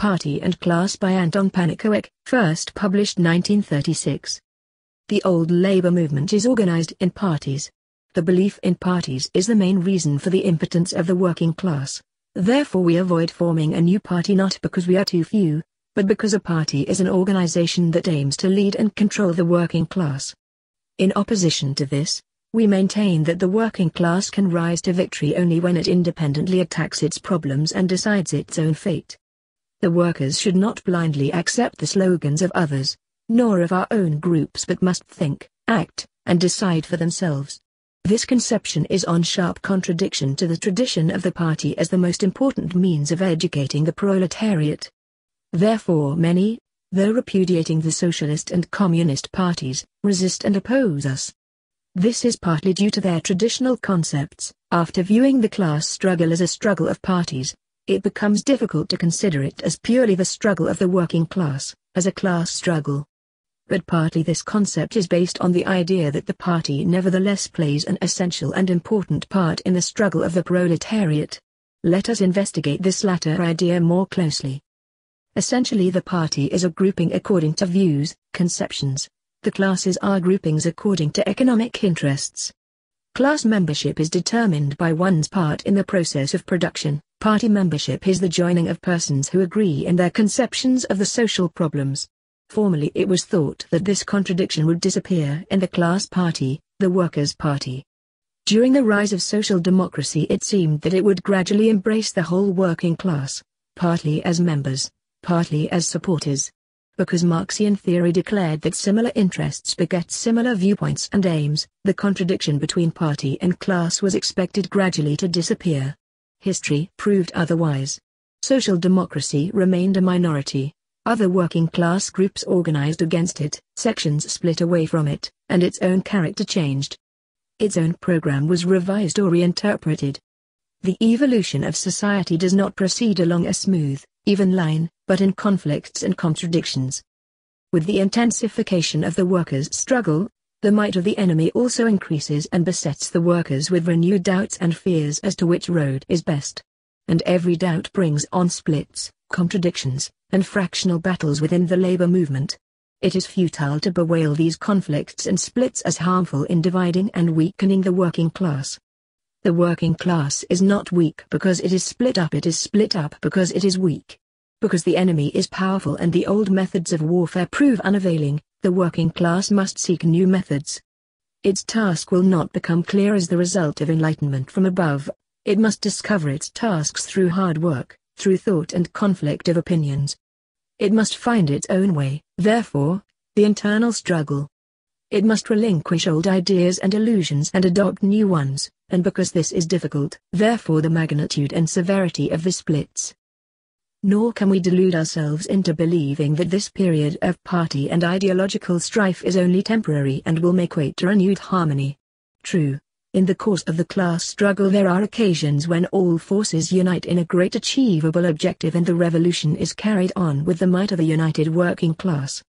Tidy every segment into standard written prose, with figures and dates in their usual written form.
Party and Class by Anton Pannekoek, first published 1936. The old labor movement is organized in parties. The belief in parties is the main reason for the impotence of the working class. Therefore we avoid forming a new party not because we are too few, but because a party is an organization that aims to lead and control the working class. In opposition to this, we maintain that the working class can rise to victory only when it independently attacks its problems and decides its own fate. The workers should not blindly accept the slogans of others, nor of our own groups, but must think, act, and decide for themselves. This conception is in sharp contradiction to the tradition of the party as the most important means of educating the proletariat. Therefore many, though repudiating the socialist and communist parties, resist and oppose us. This is partly due to their traditional concepts. After viewing the class struggle as a struggle of parties, it becomes difficult to consider it as purely the struggle of the working class, as a class struggle. But partly this concept is based on the idea that the party nevertheless plays an essential and important part in the struggle of the proletariat. Let us investigate this latter idea more closely. Essentially the party is a grouping according to views, conceptions. The classes are groupings according to economic interests. Class membership is determined by one's part in the process of production. Party membership is the joining of persons who agree in their conceptions of the social problems. Formerly it was thought that this contradiction would disappear in the class party, the workers' party. During the rise of social democracy it seemed that it would gradually embrace the whole working class, partly as members, partly as supporters. Because Marxian theory declared that similar interests beget similar viewpoints and aims, the contradiction between party and class was expected gradually to disappear. History proved otherwise. Social democracy remained a minority. Other working class groups organized against it, sections split away from it, and its own character changed. Its own program was revised or reinterpreted. The evolution of society does not proceed along a smooth, even line, but in conflicts and contradictions. With the intensification of the workers' struggle, the might of the enemy also increases and besets the workers with renewed doubts and fears as to which road is best. And every doubt brings on splits, contradictions, and fractional battles within the labor movement. It is futile to bewail these conflicts and splits as harmful in dividing and weakening the working class. The working class is not weak because it is split up because it is weak. Because the enemy is powerful and the old methods of warfare prove unavailing, the working class must seek new methods. Its task will not become clear as the result of enlightenment from above. It must discover its tasks through hard work, through thought and conflict of opinions. It must find its own way, therefore, the internal struggle. It must relinquish old ideas and illusions and adopt new ones, and because this is difficult, therefore the magnitude and severity of the splits. Nor can we delude ourselves into believing that this period of party and ideological strife is only temporary and will make way to renewed harmony. True, in the course of the class struggle there are occasions when all forces unite in a great achievable objective and the revolution is carried on with the might of a united working class.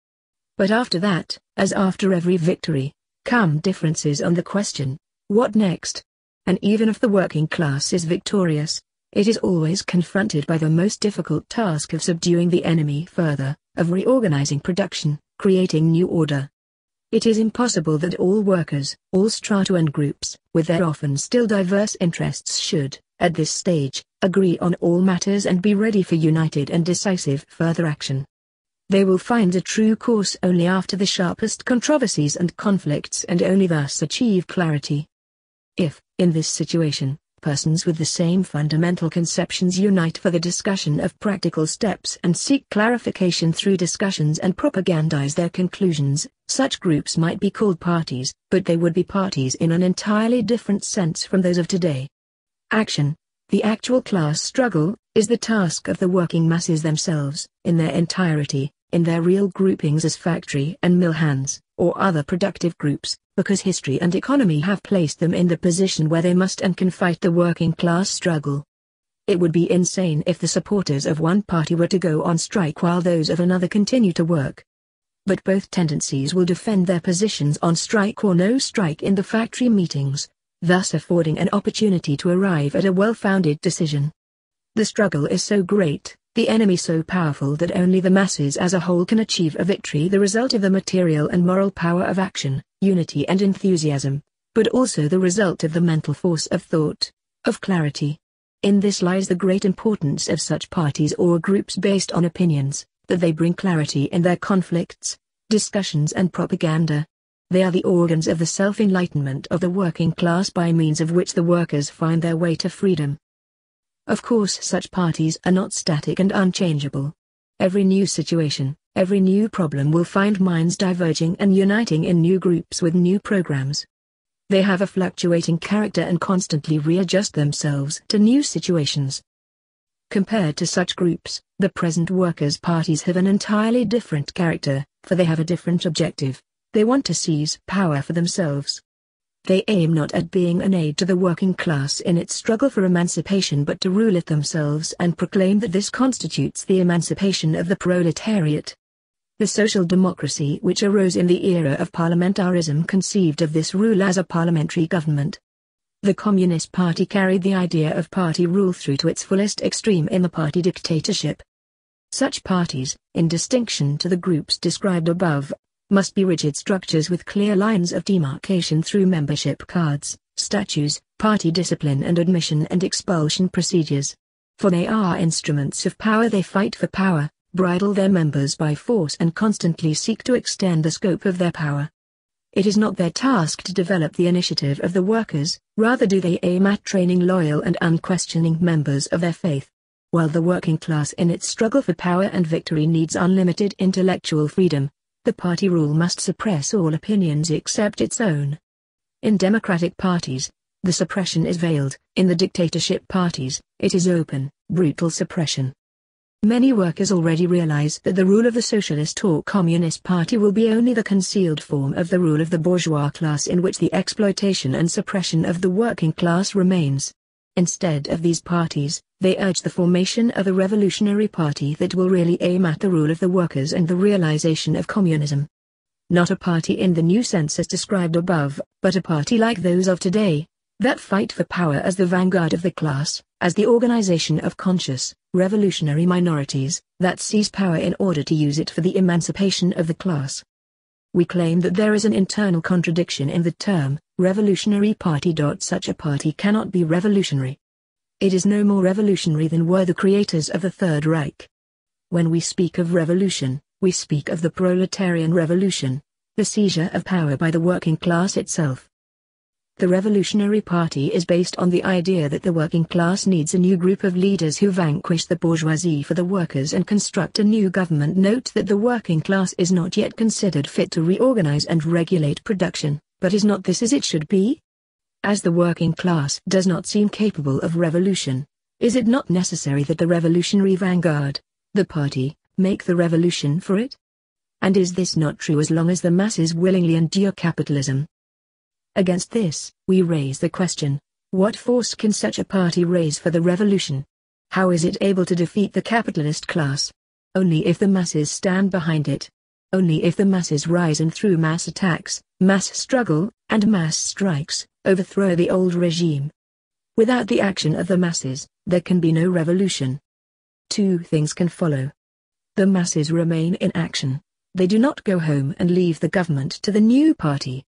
But after that, as after every victory, come differences on the question, what next? And even if the working class is victorious, it is always confronted by the most difficult task of subduing the enemy further, of reorganizing production, creating new order. It is impossible that all workers, all strata and groups, with their often still diverse interests should, at this stage, agree on all matters and be ready for united and decisive further action. They will find a true course only after the sharpest controversies and conflicts and only thus achieve clarity. If, in this situation, persons with the same fundamental conceptions unite for the discussion of practical steps and seek clarification through discussions and propagandize their conclusions, such groups might be called parties, but they would be parties in an entirely different sense from those of today. Action, the actual class struggle, is the task of the working masses themselves, in their entirety, in their real groupings as factory and mill hands, or other productive groups, because history and economy have placed them in the position where they must and can fight the working class struggle. It would be insane if the supporters of one party were to go on strike while those of another continue to work. But both tendencies will defend their positions on strike or no strike in the factory meetings, thus affording an opportunity to arrive at a well-founded decision. The struggle is so great, The enemy so powerful that only the masses as a whole can achieve a victory, the result of the material and moral power of action, unity and enthusiasm, but also the result of the mental force of thought, of clarity. In this lies the great importance of such parties or groups based on opinions, that they bring clarity in their conflicts, discussions and propaganda. They are the organs of the self-enlightenment of the working class by means of which the workers find their way to freedom. Of course, such parties are not static and unchangeable. Every new situation, every new problem will find minds diverging and uniting in new groups with new programs. They have a fluctuating character and constantly readjust themselves to new situations. Compared to such groups, the present workers' parties have an entirely different character, for they have a different objective. They want to seize power for themselves. They aim not at being an aid to the working class in its struggle for emancipation but to rule it themselves and proclaim that this constitutes the emancipation of the proletariat. The social democracy which arose in the era of parliamentarism conceived of this rule as a parliamentary government. The Communist Party carried the idea of party rule through to its fullest extreme in the party dictatorship. Such parties, in distinction to the groups described above, must be rigid structures with clear lines of demarcation through membership cards, statutes, party discipline and admission and expulsion procedures. For they are instruments of power. They fight for power, bridle their members by force and constantly seek to extend the scope of their power. It is not their task to develop the initiative of the workers, rather do they aim at training loyal and unquestioning members of their faith. While the working class in its struggle for power and victory needs unlimited intellectual freedom, the party rule must suppress all opinions except its own. In democratic parties, the suppression is veiled. In the dictatorship parties, it is open, brutal suppression. Many workers already realize that the rule of the socialist or communist party will be only the concealed form of the rule of the bourgeois class, in which the exploitation and suppression of the working class remains. Instead of these parties, they urge the formation of a revolutionary party that will really aim at the rule of the workers and the realization of communism. Not a party in the new sense as described above, but a party like those of today, that fight for power as the vanguard of the class, as the organization of conscious, revolutionary minorities, that seize power in order to use it for the emancipation of the class. We claim that there is an internal contradiction in the term, revolutionary party. Such a party cannot be revolutionary. It is no more revolutionary than were the creators of the Third Reich. When we speak of revolution, we speak of the proletarian revolution, the seizure of power by the working class itself. The Revolutionary Party is based on the idea that the working class needs a new group of leaders who vanquish the bourgeoisie for the workers and construct a new government. Note that the working class is not yet considered fit to reorganize and regulate production, but is not this as it should be? As the working class does not seem capable of revolution, is it not necessary that the revolutionary vanguard, the party, make the revolution for it? And is this not true as long as the masses willingly endure capitalism? Against this, we raise the question, what force can such a party raise for the revolution? How is it able to defeat the capitalist class? Only if the masses stand behind it. Only if the masses rise and through mass attacks, mass struggle, and mass strikes, overthrow the old regime. Without the action of the masses, there can be no revolution. Two things can follow. The masses remain in action. They do not go home and leave the government to the new party.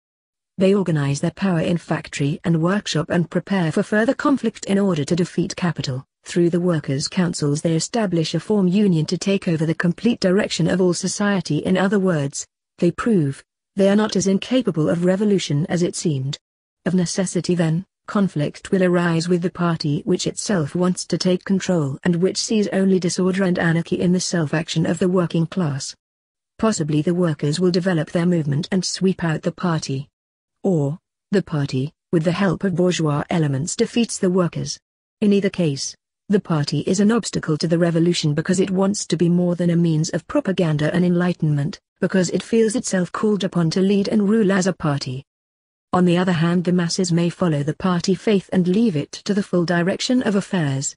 They organize their power in factory and workshop and prepare for further conflict in order to defeat capital. Through the workers' councils they establish a form union to take over the complete direction of all society. In other words, they prove they are not as incapable of revolution as it seemed. Of necessity then, conflict will arise with the party which itself wants to take control and which sees only disorder and anarchy in the self-action of the working class. Possibly the workers will develop their movement and sweep out the party. Or, the party, with the help of bourgeois elements, defeats the workers. In either case, the party is an obstacle to the revolution because it wants to be more than a means of propaganda and enlightenment, because it feels itself called upon to lead and rule as a party. On the other hand, the masses may follow the party faith and leave it to the full direction of affairs.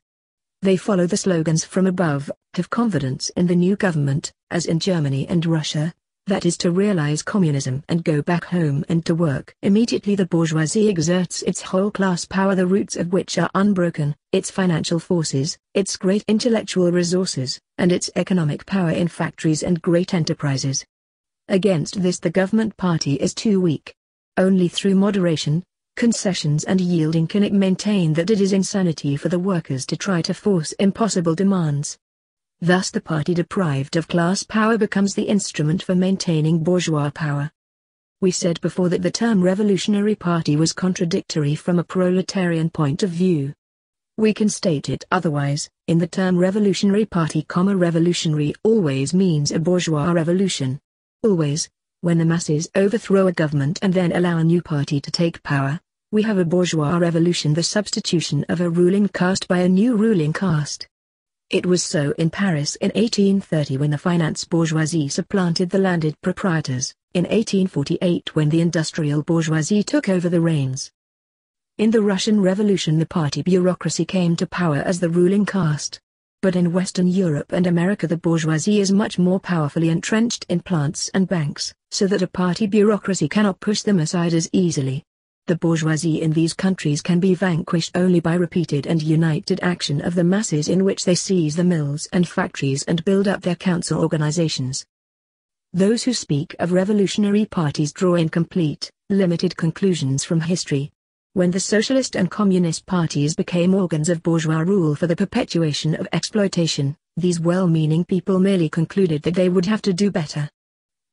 They follow the slogans from above, have confidence in the new government, as in Germany and Russia. That is to realize communism and go back home and to work. Immediately the bourgeoisie exerts its whole class power, the roots of which are unbroken, its financial forces, its great intellectual resources, and its economic power in factories and great enterprises. Against this the government party is too weak. Only through moderation, concessions and yielding can it maintain that it is insanity for the workers to try to force impossible demands. Thus the party deprived of class power becomes the instrument for maintaining bourgeois power. We said before that the term revolutionary party was contradictory from a proletarian point of view. We can state it otherwise. In the term revolutionary party, revolutionary always means a bourgeois revolution. Always, when the masses overthrow a government and then allow a new party to take power, we have a bourgeois revolution, the substitution of a ruling caste by a new ruling caste. It was so in Paris in 1830 when the finance bourgeoisie supplanted the landed proprietors, in 1848 when the industrial bourgeoisie took over the reins. In the Russian Revolution the party bureaucracy came to power as the ruling caste. But in Western Europe and America the bourgeoisie is much more powerfully entrenched in plants and banks, so that a party bureaucracy cannot push them aside as easily. The bourgeoisie in these countries can be vanquished only by repeated and united action of the masses, in which they seize the mills and factories and build up their council organizations. Those who speak of revolutionary parties draw incomplete, limited conclusions from history. When the socialist and communist parties became organs of bourgeois rule for the perpetuation of exploitation, these well-meaning people merely concluded that they would have to do better.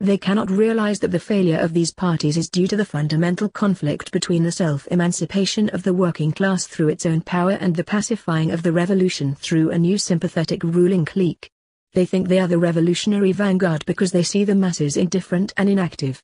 They cannot realize that the failure of these parties is due to the fundamental conflict between the self-emancipation of the working class through its own power and the pacifying of the revolution through a new sympathetic ruling clique. They think they are the revolutionary vanguard because they see the masses indifferent and inactive.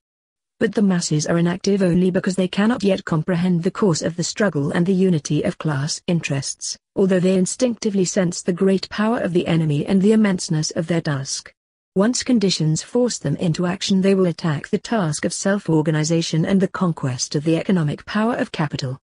But the masses are inactive only because they cannot yet comprehend the course of the struggle and the unity of class interests, although they instinctively sense the great power of the enemy and the immenseness of their task. Once conditions force them into action, they will attack the task of self-organization and the conquest of the economic power of capital.